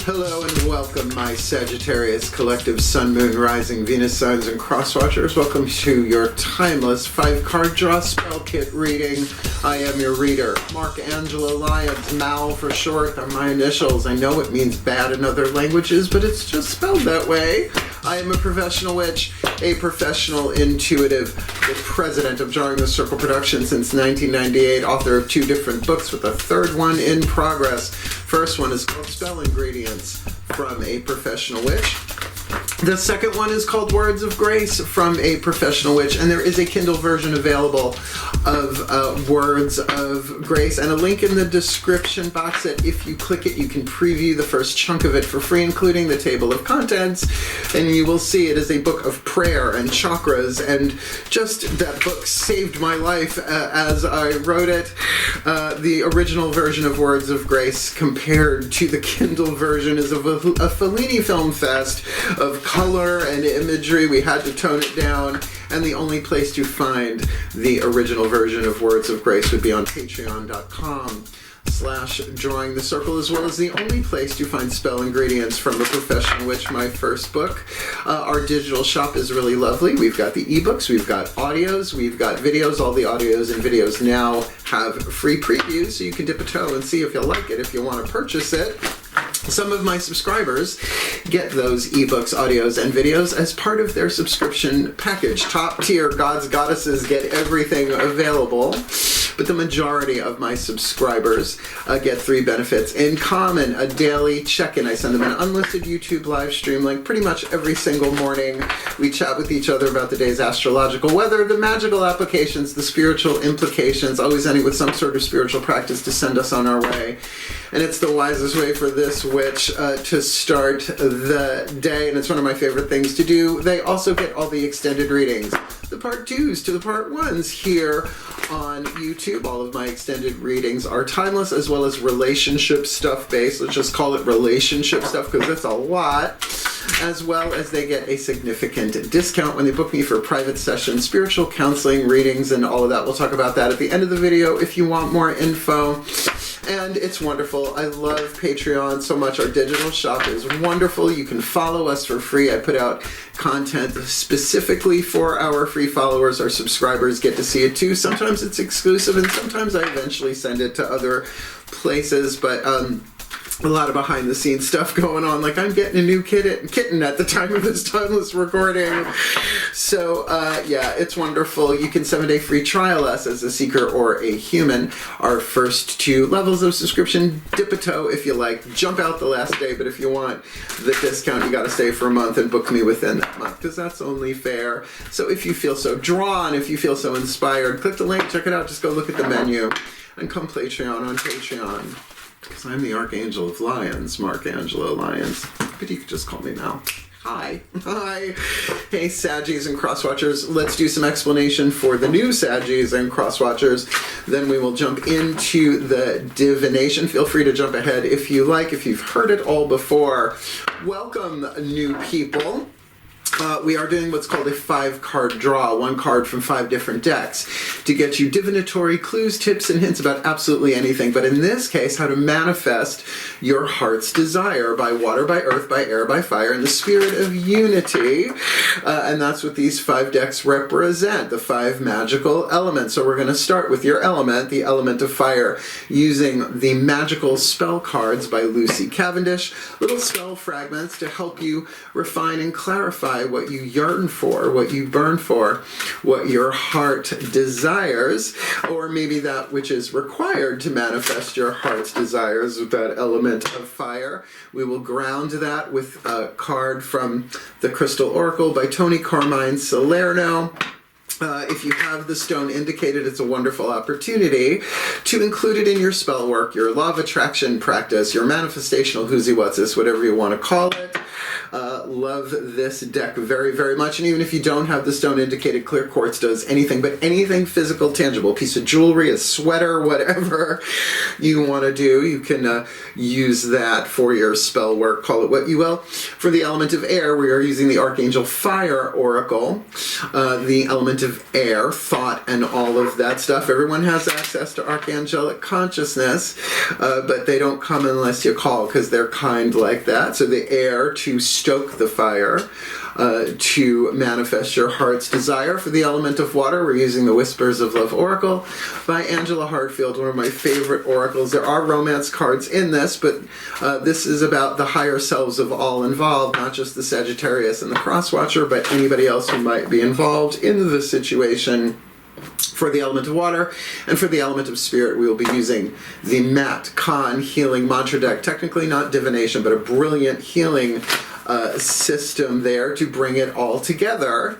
Hello and welcome, my Sagittarius collective Sun, Moon, Rising, Venus signs, and crosswatchers. Welcome to your timeless 5-card draw spell kit reading. I am your reader, Mark Angelo Lyons. Mal for short are my initials. I know it means bad in other languages, but it's just spelled that way. I am a professional witch, a professional intuitive, the president of Drawing the Circle Productions since 1998, author of 2 different books with a 3rd one in progress. First one is called Spell Ingredients from a Professional Witch. The second one is called Words of Grace from a Professional Witch, and there is a Kindle version available of Words of Grace, and a link in the description box that if you click it, you can preview the first chunk of it for free, including the table of contents, and you will see it is a book of prayer and chakras, and just that book saved my life as I wrote it. The original version of Words of Grace compared to the Kindle version is a Fellini film fest of color and imagery. We had to tone it down, and the only place to find the original version of Words of Grace would be on patreon.com/drawing the circle, as well as the only place to find Spell Ingredients from a Professional Witch, my first book. Our digital shop is really lovely. We've got the ebooks, we've got audios, we've got videos. All the audios and videos now have free previews, so you can dip a toe and see if you like it, if you want to purchase it. Some of my subscribers get those ebooks, audios, and videos as part of their subscription package. Top tier gods, goddesses get everything available, but the majority of my subscribers get 3 benefits in common. A daily check-in. I send them an unlisted YouTube live stream link pretty much every single morning. We chat with each other about the day's astrological weather, the magical applications, the spiritual implications, always ending with some sort of spiritual practice to send us on our way. And it's the wisest way for this witch to start the day, and it's one of my favorite things to do. They also get all the extended readings, the part 2s to the part 1s here on YouTube. All of my extended readings are timeless, as well as relationship stuff based. Let's just call it relationship stuff because it's a lot. As well as they get a significant discount when they book me for private sessions, spiritual counseling, readings, and all of that. We'll talk about that at the end of the video if you want more info. And it's wonderful. I love Patreon so much. Our digital shop is wonderful. You can follow us for free. I put out content specifically for our free followers. Our subscribers get to see it too. Sometimes it's exclusive, and sometimes I eventually send it to other places, but a lot of behind the scenes stuff going on, like I'm getting a new kitten at the time of this timeless recording. So yeah, it's wonderful. You can 7-day free trial us as a seeker or a human. Our first 2 levels of subscription, dip a toe if you like, jump out the last day, but if you want the discount, you got to stay for a month and book me within that month, because that's only fair. So if you feel so drawn, if you feel so inspired, click the link, check it out, just go look at the menu, and come Patreon on Patreon. Because I'm the Archangel of Lions, Mark Angelo Lyons. But you could just call me Mal. Hi. Hi. Hey, Saggies and Crosswatchers. Let's do some explanation for the new Saggies and Crosswatchers. Then we will jump into the divination. Feel free to jump ahead if you like, if you've heard it all before. Welcome, new people. We are doing what's called a 5-card draw, 1 card from 5 different decks, to get you divinatory clues, tips, and hints about absolutely anything. But in this case, how to manifest your heart's desire by water, by earth, by air, by fire, in the spirit of unity. And that's what these 5 decks represent, the 5 magical elements. So we're going to start with your element, the element of fire, using the magical spell cards by Lucy Cavendish, little spell fragments to help you refine and clarify what you yearn for, what you burn for, what your heart desires, or maybe that which is required to manifest your heart's desires with that element of fire. We will ground that with a card from the Crystal Oracle by Tony Carmine Salerno. If you have the stone indicated, it's a wonderful opportunity to include it in your spell work, your law of attraction practice, your manifestational whoosy-whatsis, whatever you want to call it. Love this deck very, very much. And even if you don't have the stone indicated, clear quartz does anything, but anything physical, tangible, piece of jewelry, a sweater, whatever you want to do, you can use that for your spell work, call it what you will. For the element of air, we are using the Archangel Fire Oracle. The element of of air, thought, and all of that stuff. Everyone has access to archangelic consciousness, but they don't come unless you call, because they're kind like that. So the air to stoke the fire, to manifest your heart's desire. For the element of water, we're using the Whispers of Love Oracle by Angela Hartfield, one of my favorite oracles. There are romance cards in this, but this is about the higher selves of all involved, not just the Sagittarius and the crosswatcher, but anybody else who might be involved in the situation. For the element of water and for the element of spirit, we will be using the Matt Kahn healing mantra deck. Technically not divination, but a brilliant healing system there to bring it all together,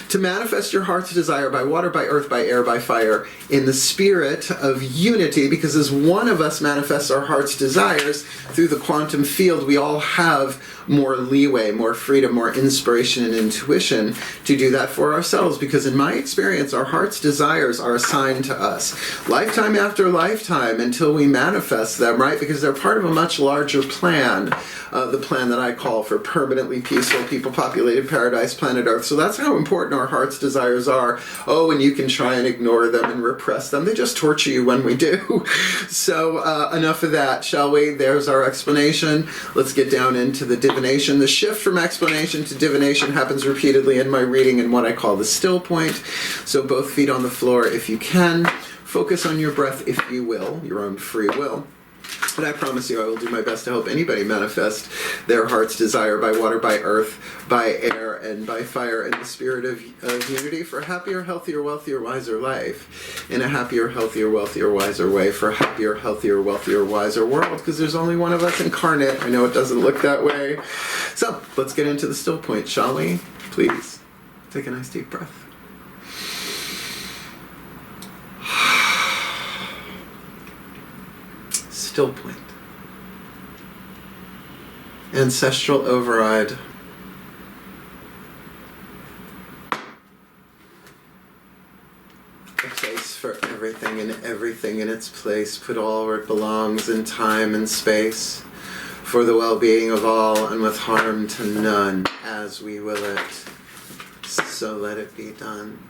to manifest your heart's desire by water, by earth, by air, by fire, in the spirit of unity, because as one of us manifests our heart's desires through the quantum field, we all have more leeway, more freedom, more inspiration and intuition to do that for ourselves, because in my experience, our heart's desires are assigned to us lifetime after lifetime until we manifest them, right? Because they're part of a much larger plan, the plan that I call for permanently peaceful, people-populated paradise, planet Earth. So that's how important our heart's desires are. Oh, and you can try and ignore them and repress them. They just torture you when we do. So enough of that, shall we? There's our explanation. Let's get down into the divination. The shift from explanation to divination happens repeatedly in my reading in what I call the still point. So both feet on the floor if you can. Focus on your breath if you will, your own free will. And I promise you I will do my best to help anybody manifest their heart's desire by water, by earth, by air, and by fire in the spirit of unity for a happier, healthier, wealthier, wiser life. In a happier, healthier, wealthier, wiser way for a happier, healthier, wealthier, wiser world, because there's only one of us incarnate. I know it doesn't look that way. So let's get into the still point, shall we? Please take a nice deep breath. Still point. Ancestral override. A place for everything and everything in its place. Put all where it belongs in time and space. For the well-being of all and with harm to none. As we will it. So let it be done.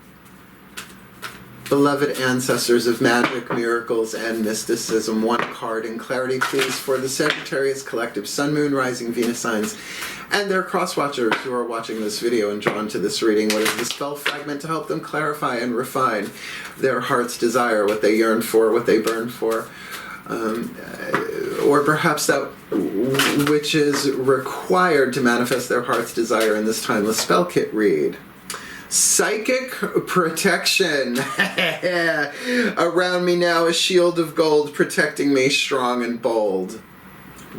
Beloved ancestors of magic, miracles, and mysticism, one card in clarity, please, for the Sagittarius collective Sun, Moon, Rising, Venus signs, and their crosswatchers who are watching this video and drawn to this reading. What is the spell fragment to help them clarify and refine their heart's desire, what they yearn for, what they burn for, or perhaps that which is required to manifest their heart's desire in this timeless spell kit read. Psychic protection. Around me now a shield of gold protecting me strong and bold.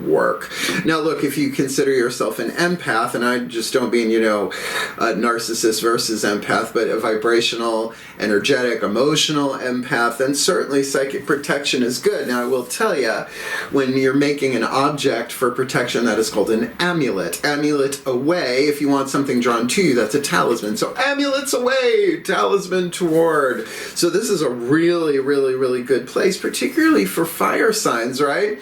Work. Now look, if you consider yourself an empath, and I just don't mean, a narcissist versus empath, but a vibrational, energetic, emotional empath, then certainly psychic protection is good. Now I will tell you, when you're making an object for protection, that is called an amulet. Amulet away, if you want something drawn to you, that's a talisman. So amulets away, talisman toward. So this is a really, really, really good place, particularly for fire signs, right?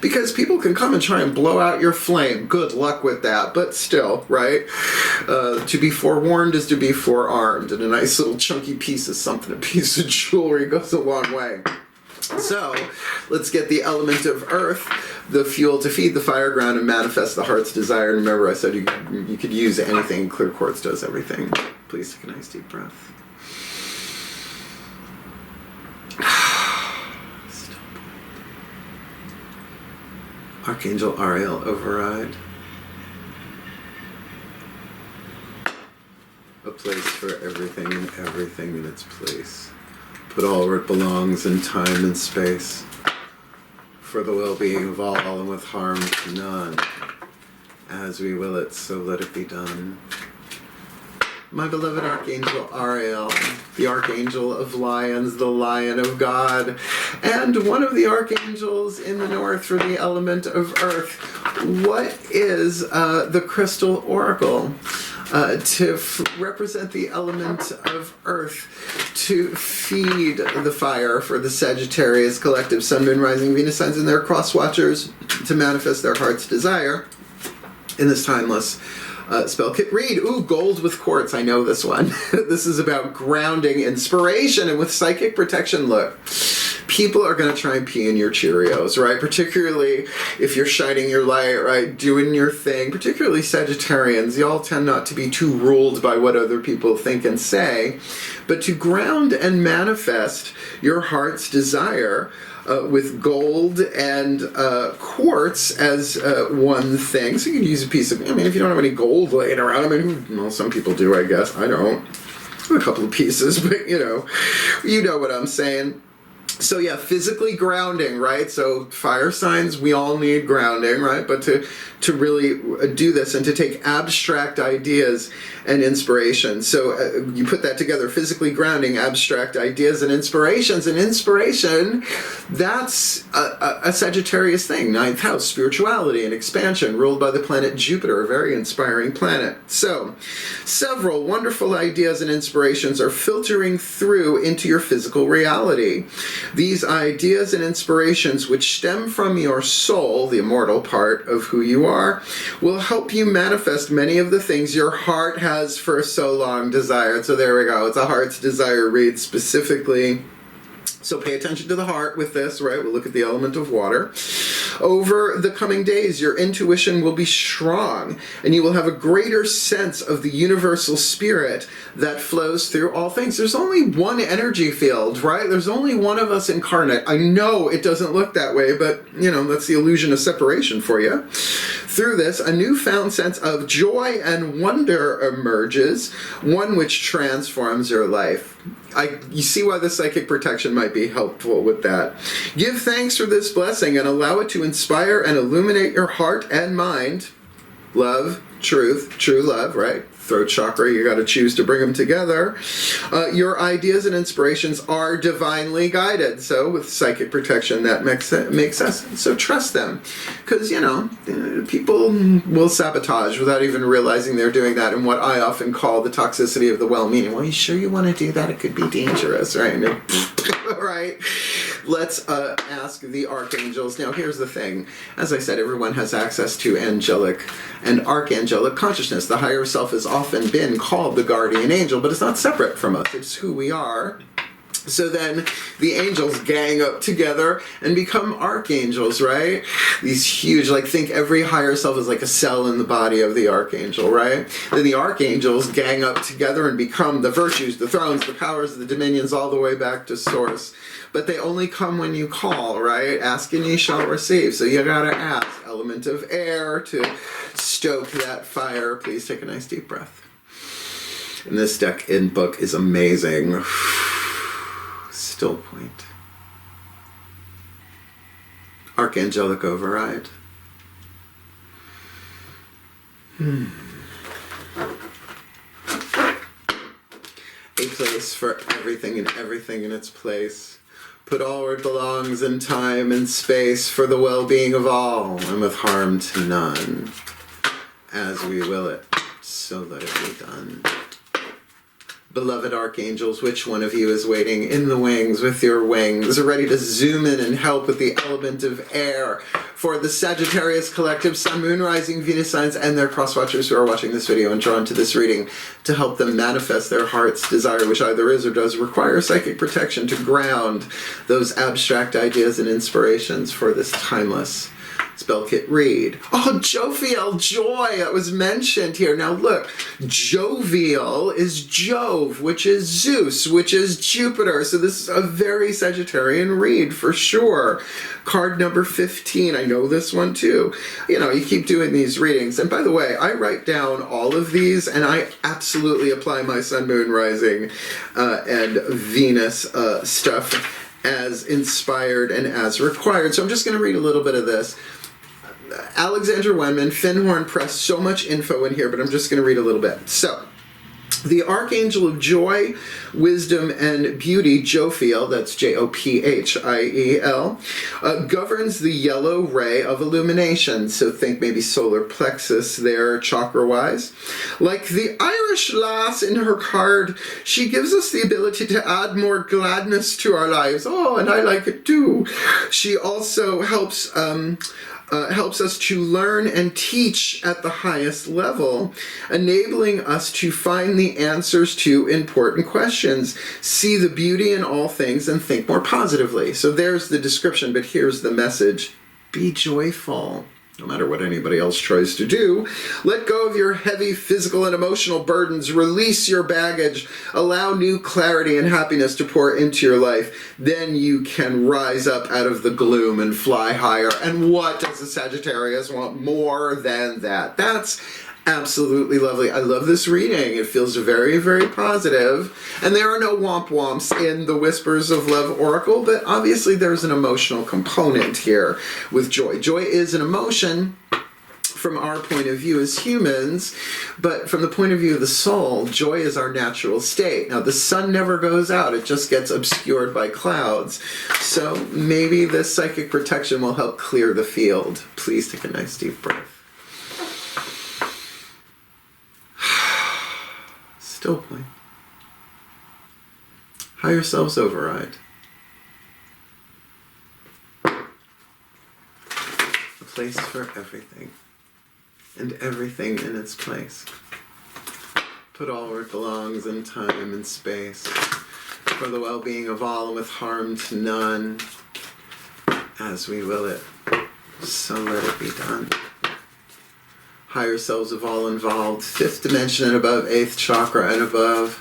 Because people can come and try and blow out your flame. Good luck with that, but still, right? To be forewarned is to be forearmed, and a nice little chunky piece of something, a piece of jewelry goes a long way. So, let's get the element of earth, the fuel to feed the fire ground and manifest the heart's desire. And remember, I said you could use anything. Clear quartz does everything. Please take a nice deep breath. Archangel Ariel override. A place for everything and everything in its place. Put all where it belongs in time and space. For the well-being of all and with harm to none. As we will it, so let it be done. My beloved Archangel Ariel, the Archangel of Lions, the Lion of God, and one of the Archangels in the north for the element of Earth. What is the Crystal Oracle? To represent the element of Earth, to feed the fire for the Sagittarius collective Sun, Moon, Rising, Venus signs and their crosswatchers, to manifest their heart's desire. in this timeless spell kit read. Ooh, gold with quartz. I know this one. This is about grounding, inspiration, and with psychic protection. Look, people are going to try and pee in your Cheerios, right? Particularly if you're shining your light, right? Doing your thing. Particularly Sagittarians. Y'all tend not to be too ruled by what other people think and say, but to ground and manifest your heart's desire with gold and quartz as one thing. So you can use a piece of, I mean, if you don't have any gold laying around, I mean, well, some people do, I guess. I don't. A couple of pieces, but you know what I'm saying. So yeah, physically grounding, right? So fire signs, we all need grounding, right? But to really do this and to take abstract ideas and inspiration. So you put that together, physically grounding, abstract ideas and inspirations. And inspiration, that's a Sagittarius thing. 9th house, spirituality and expansion, ruled by the planet Jupiter, a very inspiring planet. So several wonderful ideas and inspirations are filtering through into your physical reality. These ideas and inspirations, which stem from your soul, the immortal part of who you are, will help you manifest many of the things your heart has for so long desired. So there we go. It's a heart's desire read specifically. So pay attention to the heart with this, right? We'll look at the element of water. Over the coming days, your intuition will be strong, and you will have a greater sense of the universal spirit that flows through all things. There's only one energy field, right? There's only one of us incarnate. I know it doesn't look that way, but, that's the illusion of separation for you. Through this, a newfound sense of joy and wonder emerges, one which transforms your life. You see why the psychic protection might be helpful with that. Give thanks for this blessing and allow it to inspire and illuminate your heart and mind. Love, truth, true love, right? Throat chakra, you got to choose to bring them together. Your ideas and inspirations are divinely guided. So with psychic protection, that makes sense. So trust them. Because, people will sabotage without even realizing they're doing that, and what I often call the toxicity of the well-meaning. Well, you sure you want to do that? It could be dangerous, right? Right? Let's ask the archangels. Now, here's the thing. As I said, everyone has access to angelic and archangelic consciousness. The higher self has often been called the guardian angel, but it's not separate from us. It's who we are. So then the angels gang up together and become archangels, right? These huge, think every higher self is like a cell in the body of the archangel, right? Then the archangels gang up together and become the virtues, the thrones, the powers, the dominions, all the way back to source. But they only come when you call, right? Ask and ye shall receive. So you gotta ask. Element of air to stoke that fire. Please take a nice deep breath. And this deck in book is amazing. Still point. Archangelic override. A place for everything and everything in its place. Put all where it belongs in time and space for the well-being of all and with harm to none. As we will it, so let it be done. Beloved archangels, which one of you is waiting in the wings with your wings, ready to zoom in and help with the element of air for the Sagittarius collective, Sun, Moon, Rising, Venus signs, and their crosswatchers who are watching this video and drawn to this reading to help them manifest their heart's desire, which either is or does require psychic protection to ground those abstract ideas and inspirations for this timeless spell kit read. Oh, jovial, joy, that was mentioned here. Now look, jovial is Jove, which is Zeus, which is Jupiter. So this is a very Sagittarian read for sure. Card number 15, I know this one too. You keep doing these readings. And by the way, I write down all of these and I absolutely apply my Sun, Moon, Rising, and Venus stuff as inspired and as required. So I'm just going to read a little bit of this. Alexandra Wenman, Finhorn Press, so much info in here, but I'm just going to read a little bit. So, the Archangel of Joy, Wisdom, and Beauty, Jophiel, that's Jophiel, governs the yellow ray of illumination. So think maybe solar plexus there, chakra-wise. Like the Irish lass in her card, she gives us the ability to add more gladness to our lives. Oh, and I like it too. She also helps helps us to learn and teach at the highest level, enabling us to find the answers to important questions, see the beauty in all things, and think more positively. So there's the description, but here's the message. Be joyful. No matter what anybody else tries to do, let go of your heavy physical and emotional burdens, release your baggage, allow new clarity and happiness to pour into your life. Then you can rise up out of the gloom and fly higher. And what does a Sagittarius want more than that? That's absolutely lovely. I love this reading. It feels very, very positive. And there are no womp-womps in the Whispers of Love Oracle, but obviously there's an emotional component here with joy. Joy is an emotion from our point of view as humans, but from the point of view of the soul, joy is our natural state. Now, the sun never goes out. It just gets obscured by clouds. So maybe this psychic protection will help clear the field. Please take a nice deep breath. Still point. Higher selves override. A place for everything, and everything in its place. Put all where it belongs in time and space, for the well-being of all and with harm to none, as we will it, so let it be done. Higher selves of all involved, 5th dimension and above, 8th chakra and above.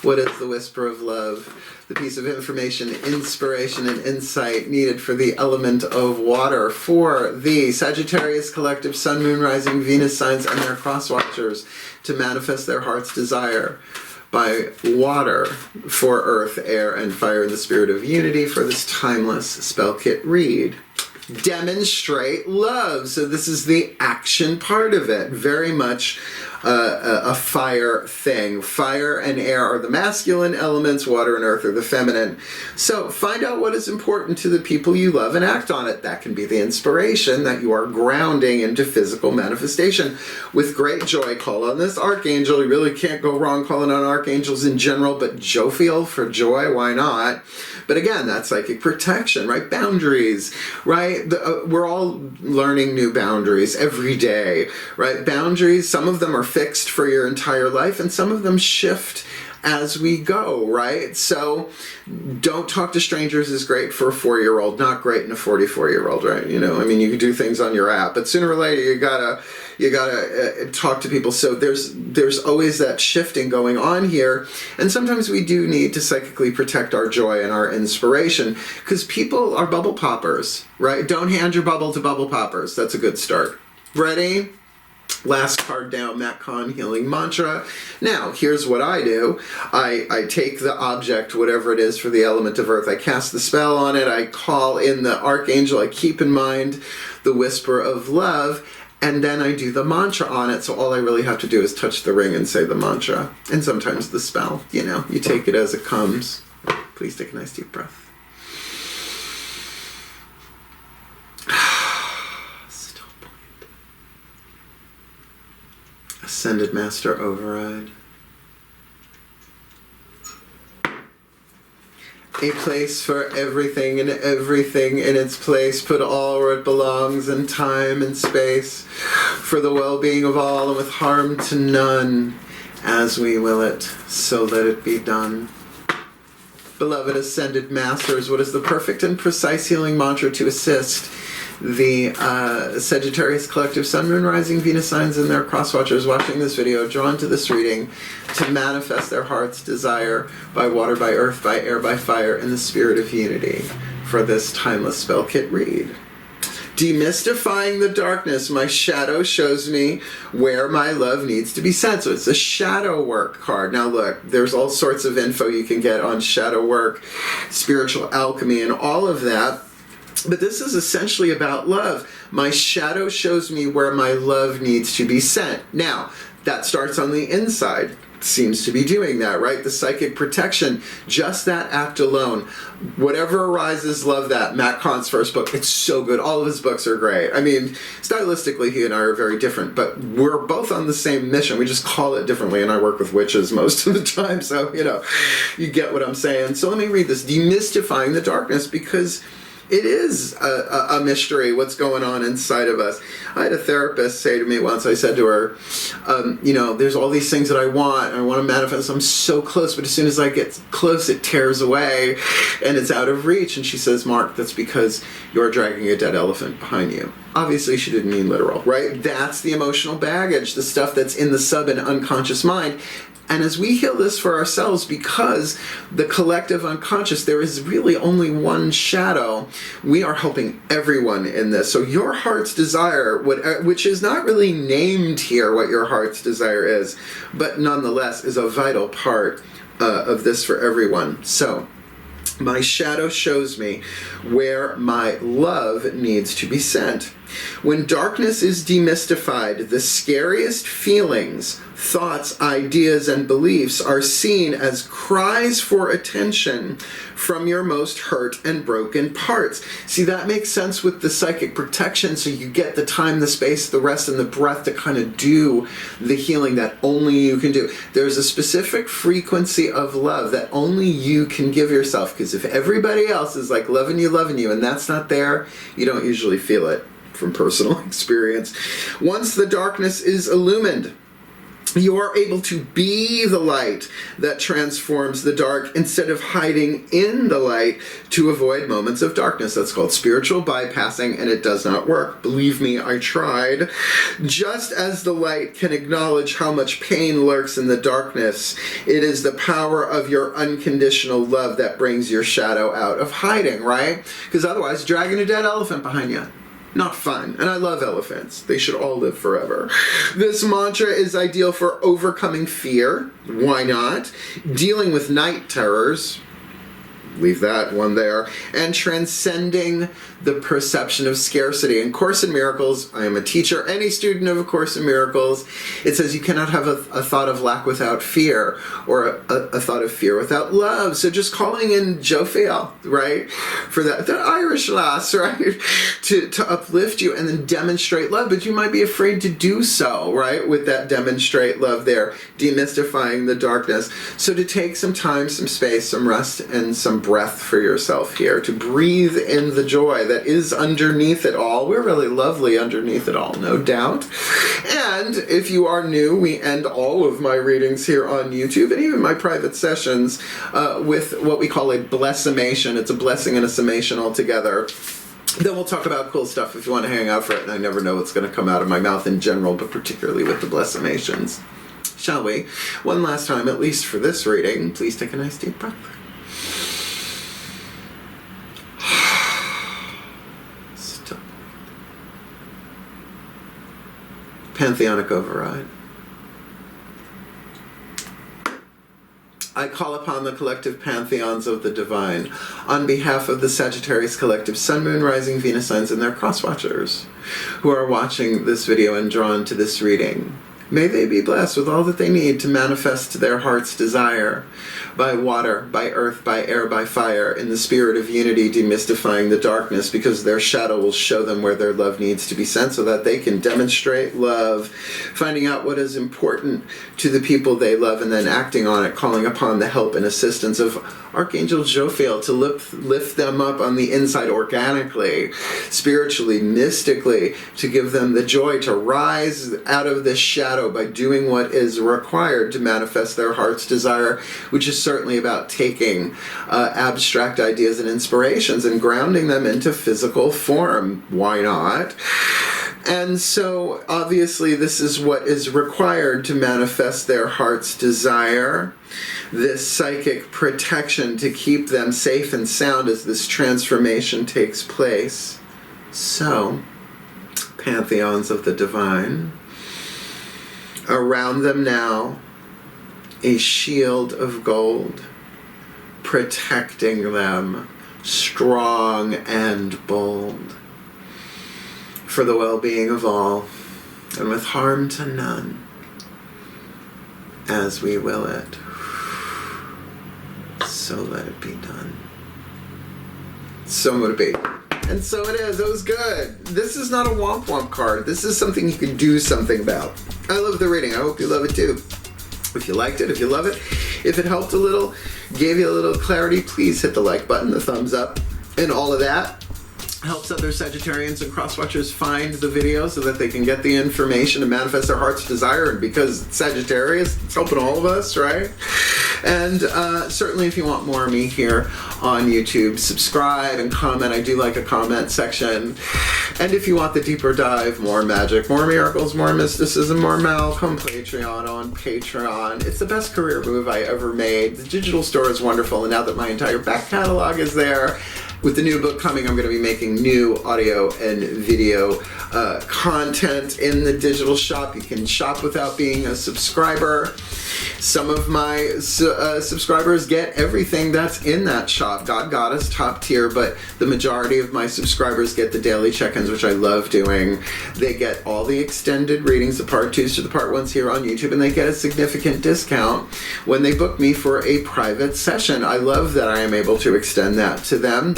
What is the whisper of love? The piece of information, inspiration, and insight needed for the element of water, for the Sagittarius collective Sun, Moon, Rising, Venus signs and their crosswatchers to manifest their heart's desire by water, for earth, air, and fire in the spirit of unity for this timeless spell kit read. Demonstrate love. So this is the action part of it. Very much a fire thing. Fire and air are the masculine elements, water and earth are the feminine. So find out what is important to the people you love and act on it. That can be the inspiration that you are grounding into physical manifestation. With great joy, call on this archangel. You really can't go wrong calling on archangels in general, but Jophiel for joy, why not? But again, that's psychic protection, right? Boundaries, right? We're all learning new boundaries every day, right? Boundaries, some of them are fixed for your entire life, and some of them shift as we go, right? So don't talk to strangers is great for a 4-year-old, not great in a 44-year-old, right? You know, I mean, you can do things on your app, but sooner or later you gotta talk to people. So there's always that shifting going on here, and sometimes we do need to psychically protect our joy and our inspiration, because people are bubble poppers, right? Don't hand your bubble to bubble poppers. That's a good start. Ready? Last card down, Matt Kahn Healing Mantra. Now, here's what I do. I take the object, whatever it is for the element of earth, I cast the spell on it, I call in the archangel, I keep in mind the whisper of love, and then I do the mantra on it. So all I really have to do is touch the ring and say the mantra. And sometimes the spell, you know, you take it as it comes. Please take a nice deep breath. Ascended Master Override. A place for everything and everything in its place. Put all where it belongs in time and space. For the well-being of all and with harm to none. As we will it, so let it be done. Beloved Ascended Masters, what is the perfect and precise healing mantra to assist the Sagittarius collective Sun, Moon, Rising, Venus signs and their crosswatchers watching this video, drawn to this reading, to manifest their heart's desire by water, by earth, by air, by fire, in the spirit of unity for this timeless spell kit read? Demystifying the darkness, my shadow shows me where my love needs to be sent. So it's a shadow work card. Now look, there's all sorts of info you can get on shadow work, spiritual alchemy, and all of that. But this is essentially about love. My shadow shows me where my love needs to be sent. Now, that starts on the inside. Seems to be doing that, right? The psychic protection, just that act alone. Whatever arises, love that. Matt Kahn's first book, it's so good. All of his books are great. I mean, stylistically, he and I are very different, but we're both on the same mission. We just call it differently, and I work with witches most of the time, so, you know, you get what I'm saying. So let me read this. Demystifying the darkness, because It is a mystery what's going on inside of us. I had a therapist say to me once, I said to her, there's all these things that I want to manifest. I'm so close, but as soon as I get close, it tears away and it's out of reach. And she says, Mark, that's because you're dragging a dead elephant behind you. Obviously, she didn't mean literal, right? That's the emotional baggage, the stuff that's in the sub and unconscious mind. And as we heal this for ourselves, because the collective unconscious, there is really only one shadow, we are helping everyone in this. So your heart's desire, which is not really named here what your heart's desire is, but nonetheless is a vital part of this for everyone. So my shadow shows me where my love needs to be sent. When darkness is demystified, the scariest feelings, thoughts, ideas, and beliefs are seen as cries for attention from your most hurt and broken parts. See, that makes sense with the psychic protection, so you get the time, the space, the rest, and the breath to kind of do the healing that only you can do. There's a specific frequency of love that only you can give yourself, because if everybody else is like loving you, and that's not there, you don't usually feel it. From personal experience. Once the darkness is illumined, you are able to be the light that transforms the dark instead of hiding in the light to avoid moments of darkness. That's called spiritual bypassing, and it does not work. Believe me, I tried. Just as the light can acknowledge how much pain lurks in the darkness, it is the power of your unconditional love that brings your shadow out of hiding, right? Because otherwise, dragging a dead elephant behind you. Not fun. And I love elephants. They should all live forever. This mantra is ideal for overcoming fear. Why not? Dealing with night terrors. Leave that one there. And transcending the perception of scarcity. In Course in Miracles, I am a teacher, any student of A Course in Miracles, it says you cannot have a thought of lack without fear, or a thought of fear without love. So just calling in Jophiel, right, for that, the Irish lass, right, to uplift you and then demonstrate love. But you might be afraid to do so, right, with that demonstrate love there, demystifying the darkness. So to take some time, some space, some rest, and some breath for yourself here, to breathe in the joy that is underneath it all. We're really lovely underneath it all, no doubt. And if you are new, we end all of my readings here on YouTube and even my private sessions with what we call a blessimation. It's a blessing and a summation all together. Then we'll talk about cool stuff if you want to hang out for it, and I never know what's going to come out of my mouth in general, but particularly with the blessimations. Shall we? One last time, at least for this reading, please take a nice deep breath. Pantheonic override. I call upon the collective pantheons of the divine on behalf of the Sagittarius collective Sun, Moon, Rising, Venus signs and their crosswatchers who are watching this video and drawn to this reading. May they be blessed with all that they need to manifest their heart's desire by water, by earth, by air, by fire, in the spirit of unity, demystifying the darkness, because their shadow will show them where their love needs to be sent so that they can demonstrate love, finding out what is important to the people they love and then acting on it, calling upon the help and assistance of Archangel Jophiel to lift them up on the inside organically, spiritually, mystically, to give them the joy to rise out of this shadow by doing what is required to manifest their heart's desire, which is certainly about taking abstract ideas and inspirations and grounding them into physical form. Why not? And so, obviously, this is what is required to manifest their heart's desire, this psychic protection to keep them safe and sound as this transformation takes place. So, pantheons of the divine. Around them now, a shield of gold, protecting them, strong and bold, for the well-being of all, and with harm to none, as we will it. So let it be done. So would it be. And so it is. It was good. This is not a womp womp card. This is something you can do something about. I love the reading. I hope you love it too. If you liked it, if you love it, if it helped a little, gave you a little clarity, please hit the like button, the thumbs up, and all of that. helps other Sagittarians and crosswatchers find the video so that they can get the information and manifest their heart's desire. And because it's Sagittarius, it's helping all of us, right? And certainly if you want more of me here on YouTube, subscribe and comment. I do like a comment section. And if you want the deeper dive, more magic, more miracles, more mysticism, more Malcolm, Patreon on Patreon. It's the best career move I ever made. The digital store is wonderful, and now that my entire back catalog is there, with the new book coming, I'm going to be making new audio and video content in the digital shop. You can shop without being a subscriber. Some of my subscribers get everything that's in that shop. God Goddess, top tier, but the majority of my subscribers get the daily check-ins, which I love doing. They get all the extended readings, the part 2s to the part 1s here on YouTube, and they get a significant discount when they book me for a private session. I love that I am able to extend that to them.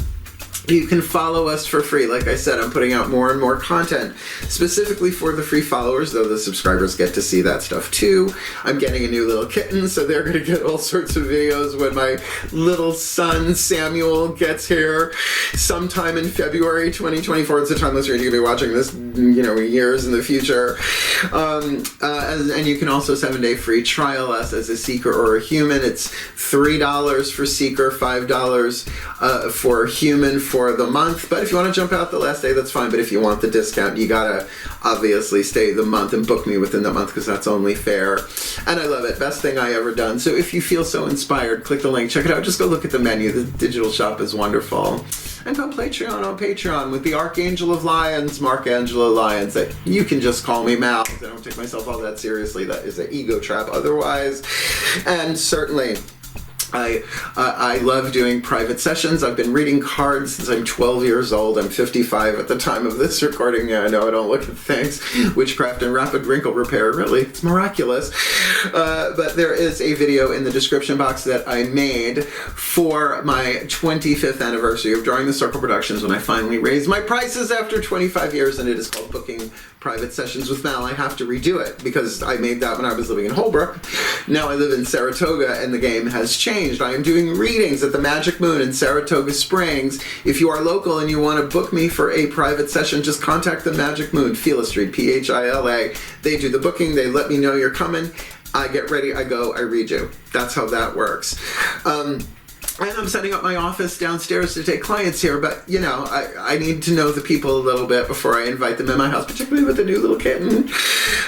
You can follow us for free. Like I said, I'm putting out more and more content specifically for the free followers, though the subscribers get to see that stuff too. I'm getting a new little kitten, so they're going to get all sorts of videos when my little son Samuel gets here sometime in February 2024. It's the time you're going to be watching this, years in the future. And you can also 7-day free trial us as a seeker or a human. It's $3 for seeker, $5 for human for the month. But if you want to jump out the last day, that's fine. But if you want the discount, you gotta obviously stay the month and book me within the month, because that's only fair. And I love it. Best thing I ever done. So if you feel so inspired, click the link, check it out. Just go look at the menu. The digital shop is wonderful. And go Patreon on Patreon with the Archangel of Lions, Markangelo Lions. That you can just call me Mal. I don't take myself all that seriously. That is an ego trap otherwise. And certainly, I love doing private sessions. I've been reading cards since I'm 12 years old. I'm 55 at the time of this recording. Yeah, I know I don't look at things. Witchcraft and rapid wrinkle repair, really, it's miraculous. But there is a video in the description box that I made for my 25th anniversary of Drawing the Circle Productions, when I finally raised my prices after 25 years, and it is called Booking Private Sessions with Mal. I have to redo it because I made that when I was living in Holbrook. Now I live in Saratoga, and the game has changed. I am doing readings at the Magic Moon in Saratoga Springs. If you are local and you want to book me for a private session, just contact the Magic Moon, Phila Street, Phila. They do the booking. They let me know you're coming. I get ready. I go. I read you. That's how that works. And I'm setting up my office downstairs to take clients here, but, I need to know the people a little bit before I invite them in my house, particularly with a new little kitten.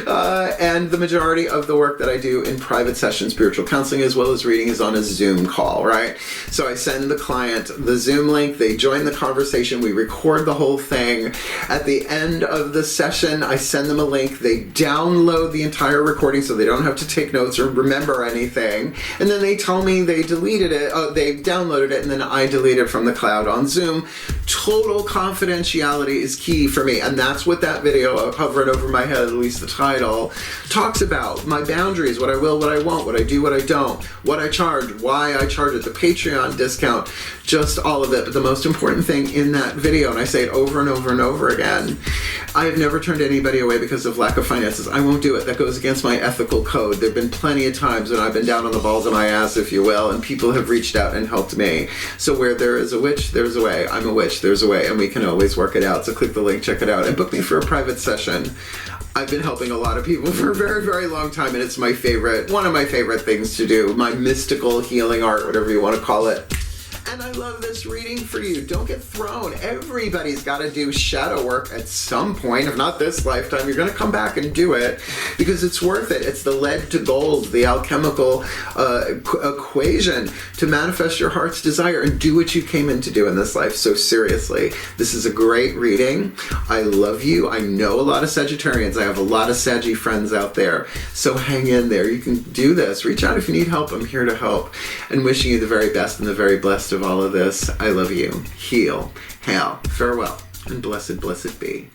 And the majority of the work that I do in private sessions, spiritual counseling as well as reading, is on a Zoom call, right? So I send the client the Zoom link, they join the conversation, we record the whole thing. At the end of the session, I send them a link, they download the entire recording so they don't have to take notes or remember anything, and then they tell me they deleted it, they downloaded it, and then I delete it from the cloud on Zoom. Total confidentiality is key for me, and that's what that video, hovering over my head, at least the title, talks about. My boundaries, what I will, what I won't, what I do, what I don't, what I charge, why I charge it, the Patreon discount, just all of it. But the most important thing in that video, and I say it over and over and over again, I have never turned anybody away because of lack of finances. I won't do it. That goes against my ethical code. There have been plenty of times when I've been down on the balls of my ass, if you will, and people have reached out and helped me. So where there is a witch, there's a way. I'm a witch, there's a way, and we can always work it out. So click the link, check it out, and book me for a private session. I've been helping a lot of people for a very, very long time, and it's my favorite, one of my favorite things to do, my mystical healing art, whatever you want to call it. And I love this reading for you. Don't get thrown. Everybody's got to do shadow work at some point. If not this lifetime, you're going to come back and do it because it's worth it. It's the lead to gold, the alchemical equation to manifest your heart's desire and do what you came in to do in this life. So seriously, this is a great reading. I love you. I know a lot of Sagittarians. I have a lot of Saggy friends out there. So hang in there. You can do this. Reach out if you need help. I'm here to help. And wishing you the very best and the very blessed of all of this. I love you. Heal, hail, farewell, and blessed, blessed be.